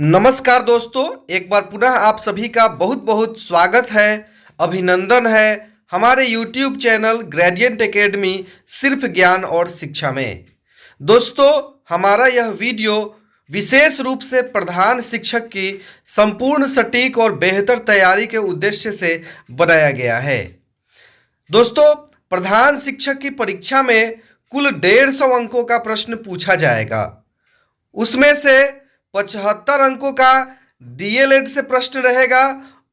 नमस्कार दोस्तों, एक बार पुनः आप सभी का बहुत बहुत स्वागत है, अभिनंदन है हमारे YouTube चैनल ग्रेडियंट एकेडमी सिर्फ ज्ञान और शिक्षा में। दोस्तों, हमारा यह वीडियो विशेष रूप से प्रधान शिक्षक की संपूर्ण सटीक और बेहतर तैयारी के उद्देश्य से बनाया गया है। दोस्तों, प्रधान शिक्षक की परीक्षा में कुल 150 अंकों का प्रश्न पूछा जाएगा। उसमें से 75 अंकों का डीएलएड से प्रश्न रहेगा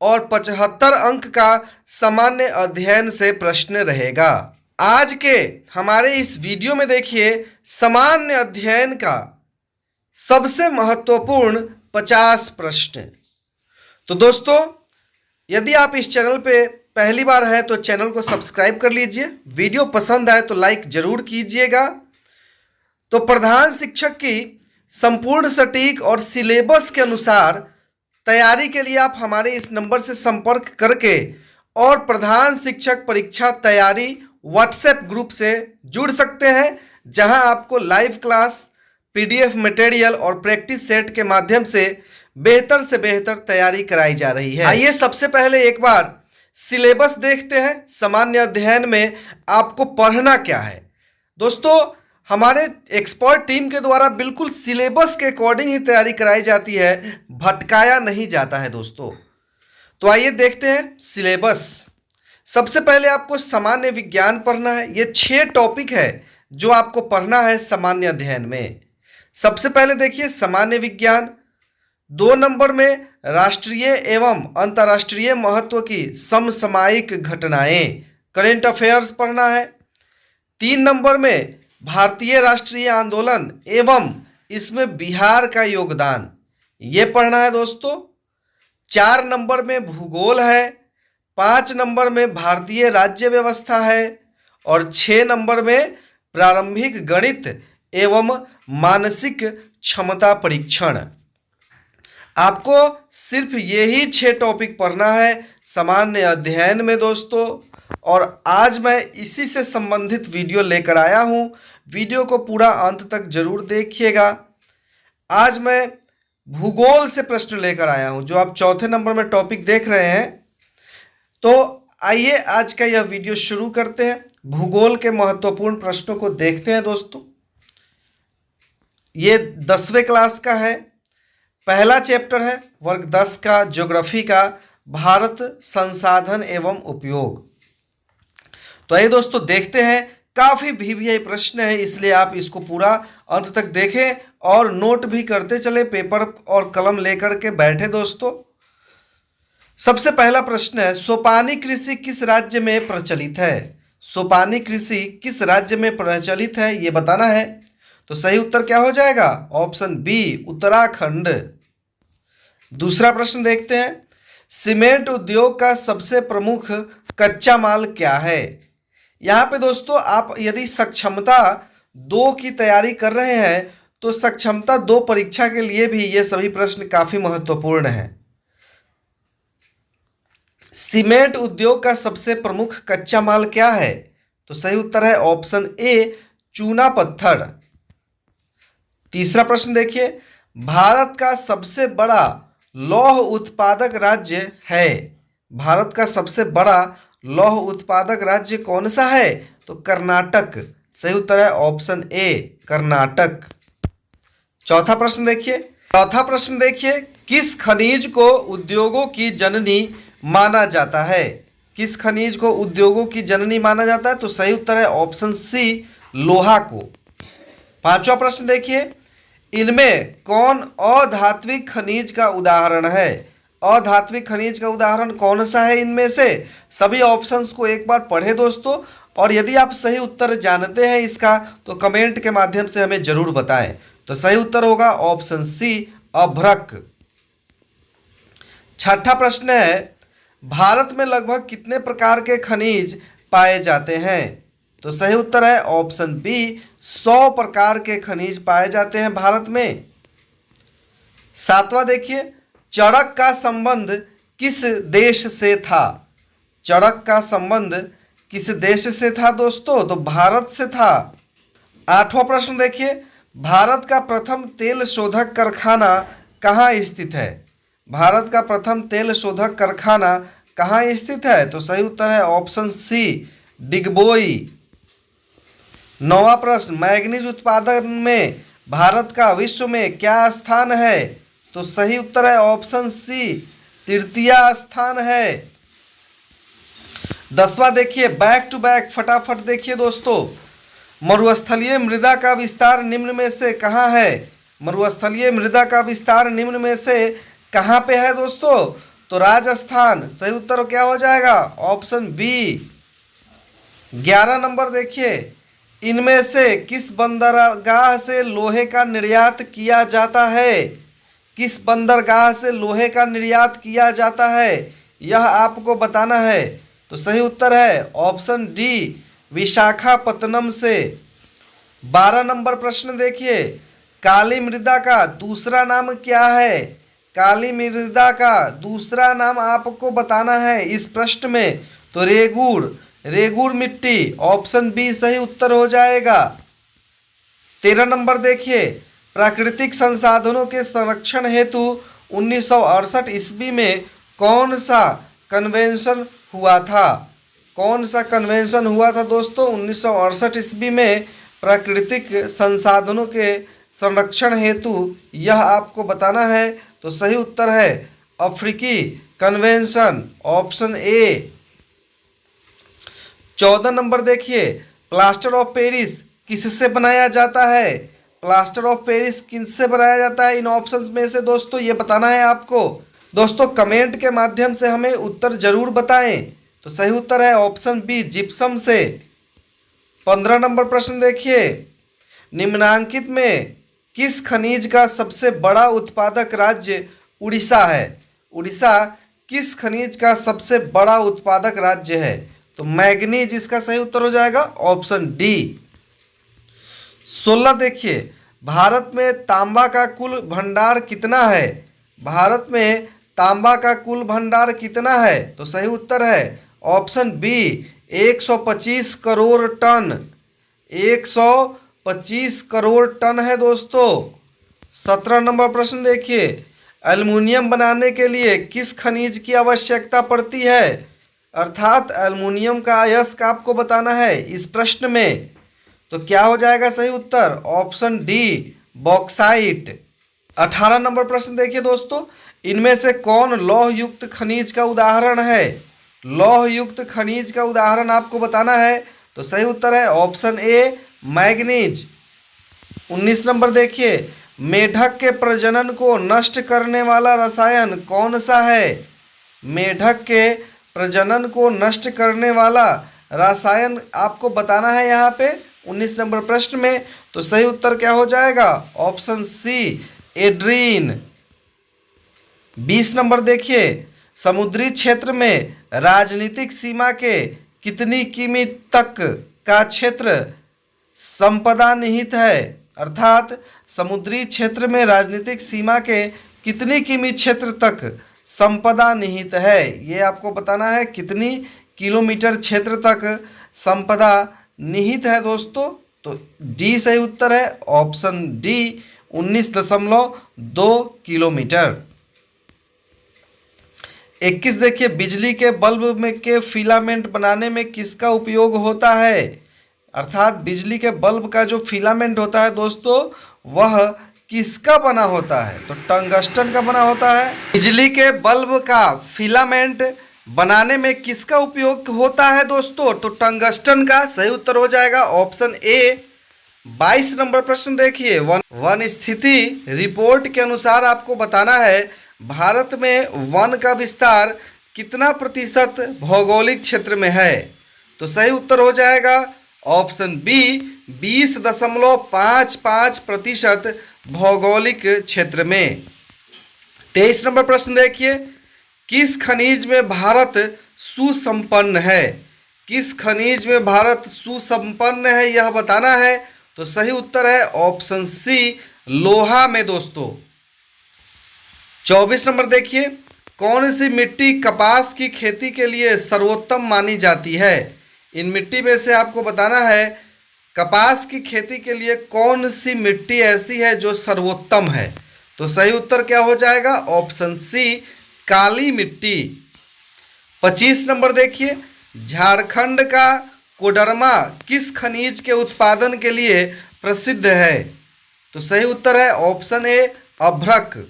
और 75 अंक का सामान्य अध्ययन से प्रश्न रहेगा। आज के हमारे इस वीडियो में देखिए सामान्य अध्ययन का सबसे महत्वपूर्ण 50 प्रश्न। तो दोस्तों, यदि आप इस चैनल पे पहली बार हैं तो चैनल को सब्सक्राइब कर लीजिए। वीडियो पसंद आए तो लाइक जरूर कीजिएगा। तो प्रधान शिक्षक की संपूर्ण सटीक और सिलेबस के अनुसार तैयारी के लिए आप हमारे इस नंबर से संपर्क करके और प्रधान शिक्षक परीक्षा तैयारी व्हाट्सएप ग्रुप से जुड़ सकते हैं, जहां आपको लाइव क्लास, पीडीएफ मटेरियल और प्रैक्टिस सेट के माध्यम से बेहतर तैयारी कराई जा रही है। आइए सबसे पहले एक बार सिलेबस देखते हैं। सामान्य अध्ययन में आपको पढ़ना क्या है। दोस्तों, हमारे एक्सपर्ट टीम के द्वारा बिल्कुल सिलेबस के अकॉर्डिंग ही तैयारी कराई जाती है, भटकाया नहीं जाता है दोस्तों। तो आइए देखते हैं सिलेबस। सबसे पहले आपको सामान्य विज्ञान पढ़ना है। ये 6 टॉपिक है जो आपको पढ़ना है सामान्य अध्ययन में। सबसे पहले देखिए सामान्य विज्ञान। 2 नंबर में राष्ट्रीय एवं अंतर्राष्ट्रीय महत्व की समसामयिक घटनाएं, करेंट अफेयर्स पढ़ना है। 3 नंबर में भारतीय राष्ट्रीय आंदोलन एवं इसमें बिहार का योगदान, ये पढ़ना है दोस्तों। 4 नंबर में भूगोल है। 5 नंबर में भारतीय राज्य व्यवस्था है और 6 नंबर में प्रारंभिक गणित एवं मानसिक क्षमता परीक्षण। आपको सिर्फ यही 6 टॉपिक पढ़ना है सामान्य अध्ययन में दोस्तों। और आज मैं इसी से संबंधित वीडियो लेकर आया हूं। वीडियो को पूरा अंत तक जरूर देखिएगा। आज मैं भूगोल से प्रश्न लेकर आया हूं, जो आप 4थे नंबर में टॉपिक देख रहे हैं। तो आइए आज का यह वीडियो शुरू करते हैं। भूगोल के महत्वपूर्ण प्रश्नों को देखते हैं दोस्तों। ये 10वें क्लास का है। पहला चैप्टर है वर्ग 10 का ज्योग्राफी का, भारत संसाधन एवं उपयोग। तो आइए दोस्तों देखते हैं। काफी भी प्रश्न है, इसलिए आप इसको पूरा अंत तक देखें और नोट भी करते चले। पेपर और कलम लेकर के बैठे दोस्तों। सबसे पहला प्रश्न है, सोपानी कृषि किस राज्य में प्रचलित है? सोपानी कृषि किस राज्य में प्रचलित है, ये बताना है। तो सही उत्तर क्या हो जाएगा? Option B, Uttarakhand. दूसरा प्रश्न देखते हैं, सीमेंट उद्योग का सबसे प्रमुख कच्चा माल क्या है? यहाँ पे दोस्तों आप यदि सक्षमता 2 की तैयारी कर रहे हैं तो सक्षमता 2 परीक्षा के लिए भी ये सभी प्रश्न काफी महत्वपूर्ण है। सीमेंट उद्योग का सबसे प्रमुख कच्चा माल क्या है? तो सही उत्तर है ऑप्शन ए, चूना पत्थर। तीसरा प्रश्न देखिए, भारत का सबसे बड़ा लौह उत्पादक राज्य है। भारत का सबसे बड़ा लौह उत्पादक राज्य कौन सा है? तो कर्नाटक। सही उत्तर है ऑप्शन ए, कर्नाटक। चौथा प्रश्न देखिए, किस खनिज को उद्योगों की जननी माना जाता है? किस खनिज को उद्योगों की जननी माना जाता है? तो सही उत्तर है ऑप्शन सी, लोहा को। पांचवा प्रश्न देखिए, इनमें कौन अधात्विक खनिज का उदाहरण है? अधात्विक खनिज का उदाहरण कौन सा है इनमें से? सभी ऑप्शंस को एक बार पढ़े दोस्तों, और यदि आप सही उत्तर जानते हैं इसका तो कमेंट के माध्यम से हमें जरूर बताएं। तो सही उत्तर होगा ऑप्शन सी, अभ्रक। छठा प्रश्न है, भारत में लगभग कितने प्रकार के खनिज पाए जाते हैं? तो सही उत्तर है ऑप्शन बी, 100 प्रकार के खनिज पाए जाते हैं भारत में। सातवां देखिए, चरक का संबंध किस देश से था? चरक का संबंध किस देश से था दोस्तों? तो भारत से था। आठवां प्रश्न देखिए, भारत का प्रथम तेल शोधक कारखाना कहाँ स्थित है? भारत का प्रथम तेल शोधक कारखाना कहाँ स्थित है? तो सही उत्तर है ऑप्शन सी, डिगबोई। 9वां प्रश्न, मैग्नीज उत्पादन में भारत का विश्व में क्या स्थान है? तो सही उत्तर है ऑप्शन सी, तृतीय स्थान है। 10वां देखिए, बैक टू बैक फटाफट देखिए दोस्तों। मरुस्थलीय मृदा का विस्तार निम्न में से कहाँ है? मरुस्थलीय मृदा का विस्तार निम्न में से कहाँ पे है दोस्तों? तो राजस्थान। सही उत्तर क्या हो जाएगा? Option B. 11 नंबर देखिए, इनमें से किस बंदरगाह से लोहे का निर्यात किया जाता है? किस बंदरगाह से लोहे का निर्यात किया जाता है, यह आपको बताना है। तो सही उत्तर है ऑप्शन डी, विशाखापत्तनम से। 12 नंबर प्रश्न देखिए, काली मृदा का दूसरा नाम क्या है? काली मृदा का दूसरा नाम आपको बताना है इस प्रश्न में। तो रेगुड़, रेगुड़ मिट्टी, ऑप्शन बी सही उत्तर हो जाएगा। 13 नंबर देखिए, प्राकृतिक संसाधनों के संरक्षण हेतु 1968 ईस्वी में कौन सा कन्वेंशन हुआ था? कौन सा कन्वेंशन हुआ था दोस्तों 1968 ईस्वी में प्राकृतिक संसाधनों के संरक्षण हेतु, यह आपको बताना है। तो सही उत्तर है अफ्रीकी कन्वेंशन, ऑप्शन ए। 14 नंबर देखिए, प्लास्टर ऑफ पेरिस किससे बनाया जाता है? प्लास्टर ऑफ पेरिस किससे बनाया जाता है? इन ऑप्शंस में से दोस्तों ये बताना है आपको। दोस्तों कमेंट के माध्यम से हमें उत्तर जरूर बताएं। तो सही उत्तर है ऑप्शन बी, जिप्सम से। 15 नंबर प्रश्न देखिए, निम्नांकित में किस खनिज का सबसे बड़ा उत्पादक राज्य उड़ीसा है? उड़ीसा किस खनिज का सबसे बड़ा उत्पादक राज्य है? तो मैग्नीज इसका सही उत्तर हो जाएगा, ऑप्शन डी। 16 देखिए, भारत में तांबा का कुल भंडार कितना है? भारत में तांबा का कुल भंडार कितना है? तो सही उत्तर है option B, 125 crore ton. 125 crore ton है दोस्तों। 17 नंबर प्रश्न देखिए, एल्युमिनियम बनाने के लिए किस खनिज की आवश्यकता पड़ती है? अर्थात एल्युमिनियम का अयस्क आपको बताना है इस प्रश्न में। तो क्या हो जाएगा सही उत्तर? Option D, bauxite. 18 नंबर प्रश्न देखिए दोस्तों, इनमें से कौन लौह युक्त खनिज का उदाहरण है? लौह युक्त खनिज का उदाहरण आपको बताना है। तो सही उत्तर है ऑप्शन ए, मैग्नीज। 19 नंबर देखिए, मेढक के प्रजनन को नष्ट करने वाला रसायन कौन सा है? मेढक के प्रजनन को नष्ट करने वाला रसायन आपको बताना है यहाँ पे 19 नंबर प्रश्न में। तो सही उत्तर क्या हो जाएगा? Option C, एड्रीन। 20 नंबर देखिए, समुद्री क्षेत्र में राजनीतिक सीमा के कितनी किमी तक का क्षेत्र संपदा निहित है? अर्थात समुद्री क्षेत्र में राजनीतिक सीमा के कितनी किमी क्षेत्र तक संपदा निहित है, ये आपको बताना है। कितनी किलोमीटर क्षेत्र तक संपदा निहित है दोस्तों? तो डी सही उत्तर है, ऑप्शन डी, 19.2 किलोमीटर। 21 देखिए, बिजली के बल्ब में के फिलामेंट बनाने में किसका उपयोग होता है? अर्थात बिजली के बल्ब का जो फिलामेंट होता है दोस्तों, वह किसका बना होता है? तो टंगस्टन का बना होता है। बिजली के बल्ब का फिलामेंट बनाने में किसका उपयोग होता है दोस्तों? तो टंगस्टन का। सही उत्तर हो जाएगा ऑप्शन ए। 22 नंबर प्रश्न देखिए, वन स्थिति रिपोर्ट के अनुसार आपको बताना है भारत में वन का विस्तार कितना प्रतिशत भौगोलिक क्षेत्र में है? तो सही उत्तर हो जाएगा ऑप्शन बी, 20.55% भौगोलिक क्षेत्र में। 23 नंबर प्रश्न देखिए, किस खनिज में भारत सुसंपन्न है? किस खनिज में भारत सुसंपन्न है, यह बताना है। तो सही उत्तर है ऑप्शन सी, लोहा में दोस्तों। 24 नंबर देखिए, कौन सी मिट्टी कपास की खेती के लिए सर्वोत्तम मानी जाती है? इन मिट्टी में से आपको बताना है कपास की खेती के लिए कौन सी मिट्टी ऐसी है जो सर्वोत्तम है। तो सही उत्तर क्या हो जाएगा? ऑप्शन सी, काली मिट्टी। 25 नंबर देखिए, झारखंड का कोडरमा किस खनिज के उत्पादन के लिए प्रसिद्ध है? तो सही उत्तर है ऑप्शन ए, अभ्रक।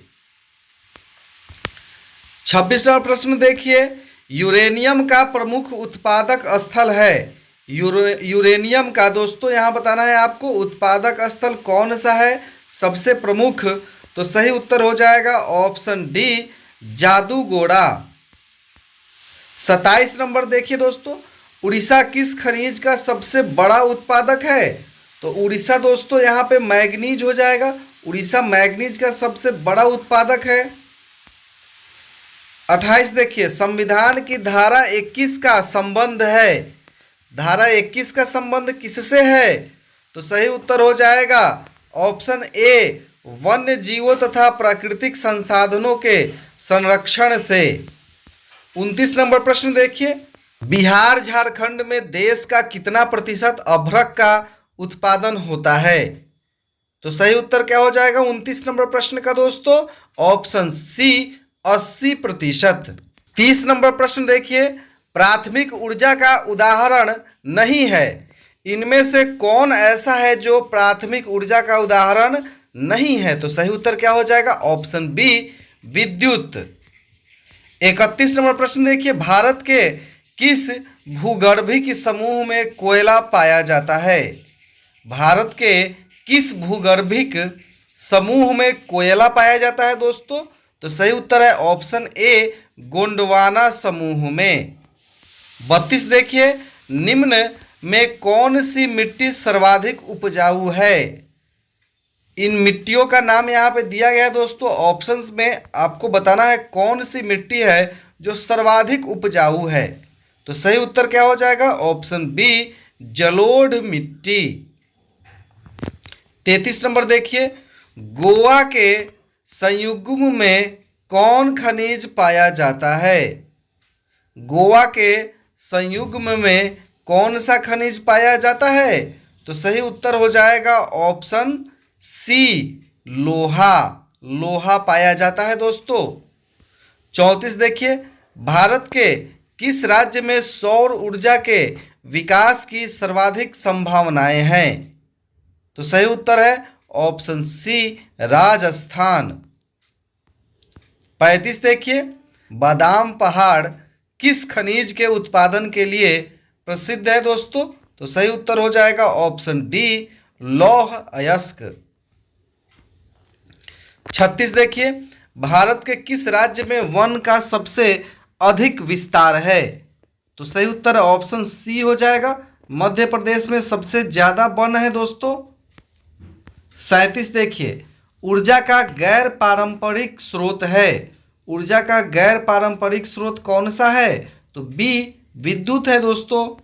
26वां प्रश्न देखिए, यूरेनियम का प्रमुख उत्पादक स्थल है। यूरेनियम का दोस्तों यहाँ बताना है आपको उत्पादक स्थल कौन सा है सबसे प्रमुख। तो सही उत्तर हो जाएगा ऑप्शन डी, जादूगोड़ा। 27 नंबर देखिए दोस्तों, उड़ीसा किस खनिज का सबसे बड़ा उत्पादक है? तो उड़ीसा दोस्तों यहाँ पे मैग्नीज हो जाएगा। उड़ीसा मैग्नीज का सबसे बड़ा उत्पादक है। 28 देखिए, संविधान की धारा 21 का संबंध है। धारा 21 का संबंध किससे है? तो सही उत्तर हो जाएगा ऑप्शन ए, वन्य जीवों तथा प्राकृतिक संसाधनों के संरक्षण से। 29 नंबर प्रश्न देखिए, बिहार झारखंड में देश का कितना प्रतिशत अभ्रक का उत्पादन होता है? तो सही उत्तर क्या हो जाएगा 29 नंबर प्रश्न का दोस्तों? Option C, 80%। 30 नंबर प्रश्न देखिए, प्राथमिक ऊर्जा का उदाहरण नहीं है। इनमें से कौन ऐसा है जो प्राथमिक ऊर्जा का उदाहरण नहीं है? तो सही उत्तर क्या हो जाएगा? ऑप्शन बी, विद्युत। 31 नंबर प्रश्न देखिए, भारत के किस भूगर्भिक समूह में कोयला पाया जाता है? भारत के किस भूगर्भिक समूह में कोयला पाया जाता है दोस्तों? तो सही उत्तर है ऑप्शन ए, गोंडवाना समूह में। 32 देखिए, निम्न में कौन सी मिट्टी सर्वाधिक उपजाऊ है? इन मिट्टियों का नाम यहाँ पे दिया गया है दोस्तों। ऑप्शंस में आपको बताना है कौन सी मिट्टी है जो सर्वाधिक उपजाऊ है। तो सही उत्तर क्या हो जाएगा? ऑप्शन बी, जलोढ़ मिट्टी। 33 नंबर देखिए, गोवा के संयुग्म में कौन खनिज पाया जाता है? गोवा के संयुग्म में कौन सा खनिज पाया जाता है? तो सही उत्तर हो जाएगा ऑप्शन सी, लोहा। लोहा पाया जाता है दोस्तों। 34 देखिए, भारत के किस राज्य में सौर ऊर्जा के विकास की सर्वाधिक संभावनाएं हैं? तो सही उत्तर है ऑप्शन सी, राजस्थान। 35 देखिए, बादाम पहाड़ किस खनिज के उत्पादन के लिए प्रसिद्ध है दोस्तों? तो सही उत्तर हो जाएगा ऑप्शन डी, लौह अयस्क। 36 देखिए, भारत के किस राज्य में वन का सबसे अधिक विस्तार है? तो सही उत्तर ऑप्शन सी हो जाएगा, मध्य प्रदेश में सबसे ज्यादा वन है दोस्तों। 37 देखिए, ऊर्जा का गैर पारंपरिक स्रोत है। ऊर्जा का गैर पारंपरिक स्रोत कौन सा है? तो बी, विद्युत है दोस्तों।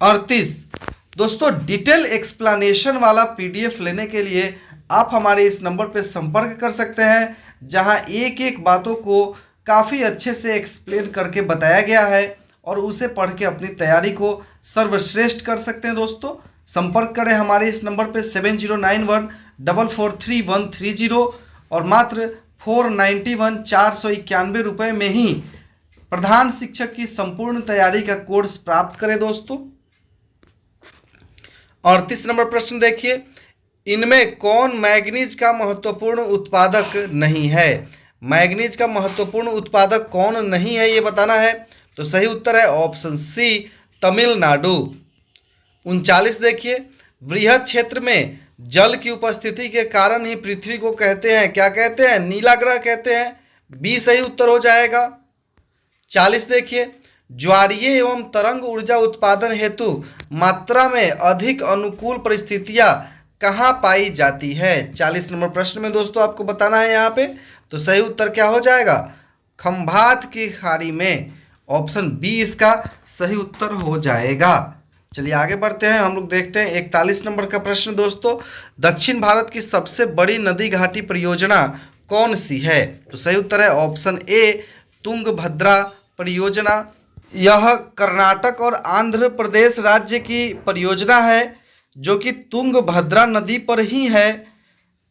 38 दोस्तों, डिटेल एक्सप्लेनेशन वाला पीडीएफ लेने के लिए आप हमारे इस नंबर पर संपर्क कर सकते हैं, जहां एक एक बातों को काफ़ी अच्छे से एक्सप्लेन करके बताया गया है और उसे पढ़ के अपनी तैयारी को सर्वश्रेष्ठ कर सकते हैं दोस्तों। संपर्क करें हमारे इस नंबर पे 7091443130 और मात्र 491 रुपये में ही प्रधान शिक्षक की संपूर्ण तैयारी का कोर्स प्राप्त करें दोस्तों। 38 नंबर प्रश्न देखिए, इनमें कौन मैग्नीज का महत्वपूर्ण उत्पादक नहीं है? मैग्नीज का महत्वपूर्ण उत्पादक कौन नहीं है ये बताना है। तो सही उत्तर है ऑप्शन सी, तमिलनाडु। 39 देखिए, वृहद क्षेत्र में जल की उपस्थिति के कारण ही पृथ्वी को कहते हैं, क्या कहते हैं? नीला ग्रह कहते हैं। बी सही उत्तर हो जाएगा। 40 देखिए, ज्वारीय एवं तरंग ऊर्जा उत्पादन हेतु मात्रा में अधिक अनुकूल परिस्थितियां कहाँ पाई जाती है? 40 नंबर प्रश्न में दोस्तों आपको बताना है यहाँ पे। तो सही उत्तर क्या हो जाएगा? खंभात की खाड़ी में। ऑप्शन बी इसका सही उत्तर हो जाएगा। चलिए आगे बढ़ते हैं, हम लोग देखते हैं 41 नंबर का प्रश्न दोस्तों, दक्षिण भारत की सबसे बड़ी नदी घाटी परियोजना कौन सी है? तो सही उत्तर है ऑप्शन ए, तुंगभद्रा परियोजना। यह कर्नाटक और आंध्र प्रदेश राज्य की परियोजना है जो कि तुंगभद्रा नदी पर ही है।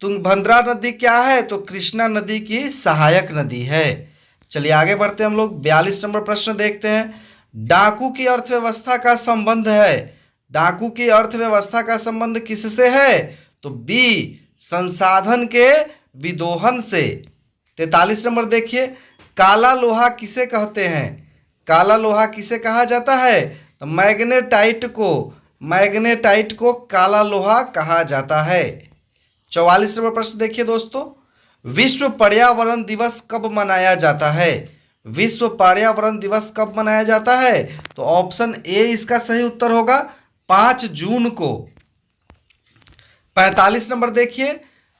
तुंगभद्रा नदी क्या है? तो कृष्णा नदी की सहायक नदी है। चलिए आगे बढ़ते हैं हम लोग 42 नंबर प्रश्न देखते हैं। डाकू की अर्थव्यवस्था का संबंध है, डाकू की अर्थव्यवस्था का संबंध किससे है? तो बी, संसाधन के विदोहन से। 43 नंबर देखिए, काला लोहा किसे कहते हैं? काला लोहा किसे कहा जाता है? तो मैग्नेटाइट को काला लोहा कहा जाता है। 44 नंबर प्रश्न देखिए दोस्तों, विश्व पर्यावरण दिवस कब मनाया जाता है? विश्व पर्यावरण दिवस कब मनाया जाता है? तो ऑप्शन ए इसका सही उत्तर होगा 5 जून को। 45 नंबर देखिए,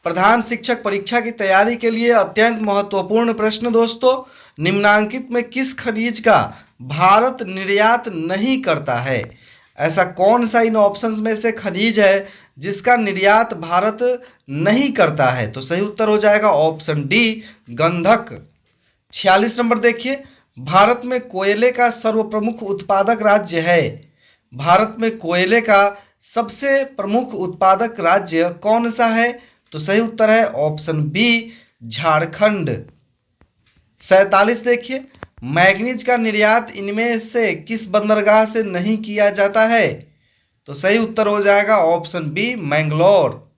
प्रधान शिक्षक परीक्षा की तैयारी के लिए अत्यंत महत्वपूर्ण प्रश्न दोस्तों, निम्नांकित में किस खनिज का भारत निर्यात नहीं करता है? ऐसा कौन सा इन ऑप्शंस में से खनिज है जिसका निर्यात भारत नहीं करता है? तो सही उत्तर हो जाएगा ऑप्शन डी, गंधक। 46 नंबर देखिए, भारत में कोयले का सर्वप्रमुख उत्पादक राज्य है, भारत में कोयले का सबसे प्रमुख उत्पादक राज्य कौन सा है? तो सही उत्तर है ऑप्शन बी, झारखंड। 47 देखिए, मैग्नीज का निर्यात इनमें से किस बंदरगाह से नहीं किया जाता है? तो सही उत्तर हो जाएगा ऑप्शन बी, मैंगलोर।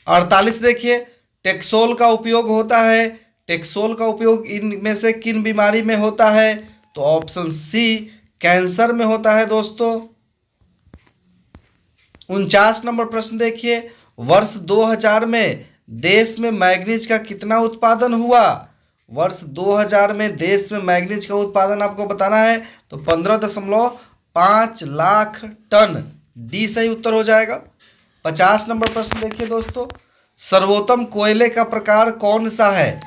48 देखिए, टेक्सोल का उपयोग होता है, टेक्सोल का उपयोग इनमें से किन बीमारी में होता है? तो ऑप्शन सी, कैंसर में होता है दोस्तों। 49 नंबर प्रश्न देखिए, वर्ष 2000 में देश में मैग्नीज का कितना उत्पादन हुआ? वर्ष 2000 में देश में मैग्नीज का उत्पादन आपको बताना है, तो 15.5 लाख टन, डी सही उत्तर हो जाएगा। 50 नंबर प्रश्न देखिए दोस्तों, सर्वोत्तम कोयले का प्रकार कौन सा है?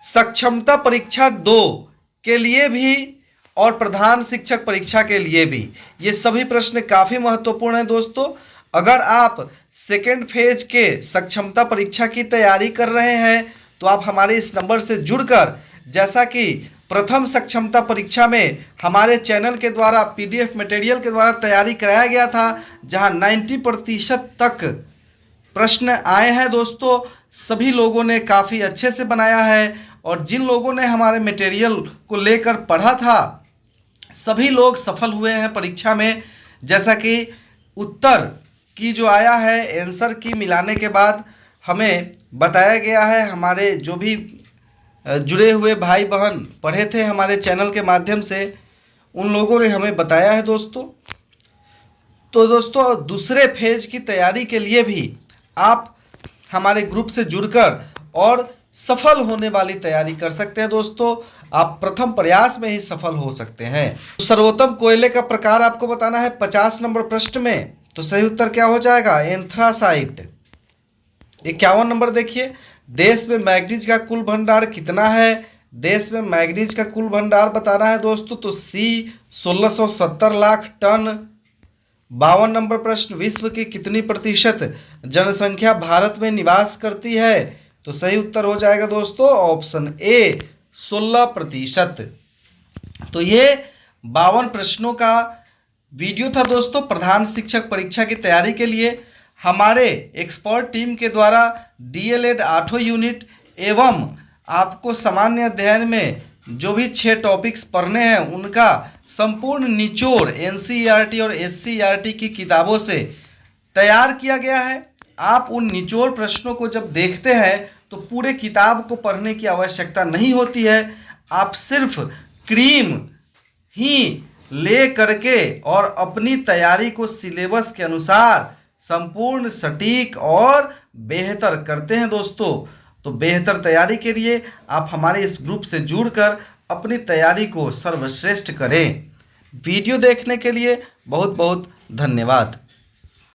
सक्षमता परीक्षा 2 के लिए भी और प्रधान शिक्षक परीक्षा के लिए भी ये सभी प्रश्न काफ़ी महत्वपूर्ण हैं दोस्तों। अगर आप सेकेंड फेज के सक्षमता परीक्षा की तैयारी कर रहे हैं तो आप हमारे इस नंबर से जुड़कर, जैसा कि प्रथम सक्षमता परीक्षा में हमारे चैनल के द्वारा पीडीएफ मटेरियल के द्वारा तैयारी कराया गया था, जहां 90% तक प्रश्न आए हैं दोस्तों, सभी लोगों ने काफ़ी अच्छे से बनाया है। और जिन लोगों ने हमारे मटेरियल को लेकर पढ़ा था सभी लोग सफल हुए हैं परीक्षा में। जैसा कि उत्तर की जो आया है, आंसर की मिलाने के बाद हमें बताया गया है, हमारे जो भी जुड़े हुए भाई बहन पढ़े थे हमारे चैनल के माध्यम से, उन लोगों ने हमें बताया है दोस्तों। तो दोस्तों दूसरे फेज की तैयारी के लिए भी आप हमारे ग्रुप से जुड़कर और सफल होने वाली तैयारी कर सकते हैं दोस्तों। आप प्रथम प्रयास में ही सफल हो सकते हैं। सर्वोत्तम कोयले का प्रकार आपको बताना है 50 नंबर प्रश्न में, तो सही उत्तर क्या हो जाएगा? एंथ्रासाइट। 51 नंबर देखिए, देश में मैग्नीज का कुल भंडार कितना है? देश में मैग्नीज का कुल भंडार बताना है दोस्तों, तो सी 1670 लाख टन। 52 नंबर प्रश्न, विश्व की कितनी प्रतिशत जनसंख्या भारत में निवास करती है? तो सही उत्तर हो जाएगा दोस्तों ऑप्शन ए, 16%। तो ये 52 प्रश्नों का वीडियो था दोस्तों प्रधान शिक्षक परीक्षा की तैयारी के लिए। हमारे एक्सपर्ट टीम के द्वारा डीएलएड 8 यूनिट एवं आपको सामान्य अध्ययन में जो भी 6 टॉपिक्स पढ़ने हैं उनका संपूर्ण निचोड़ एनसीईआरटी और एससीईआरटी की किताबों से तैयार किया गया है। आप उन निचोड़ प्रश्नों को जब देखते हैं तो पूरे किताब को पढ़ने की आवश्यकता नहीं होती है, आप सिर्फ क्रीम ही ले करके और अपनी तैयारी को सिलेबस के अनुसार संपूर्ण सटीक और बेहतर करते हैं दोस्तों। तो बेहतर तैयारी के लिए आप हमारे इस ग्रुप से जुड़कर अपनी तैयारी को सर्वश्रेष्ठ करें। वीडियो देखने के लिए बहुत बहुत धन्यवाद।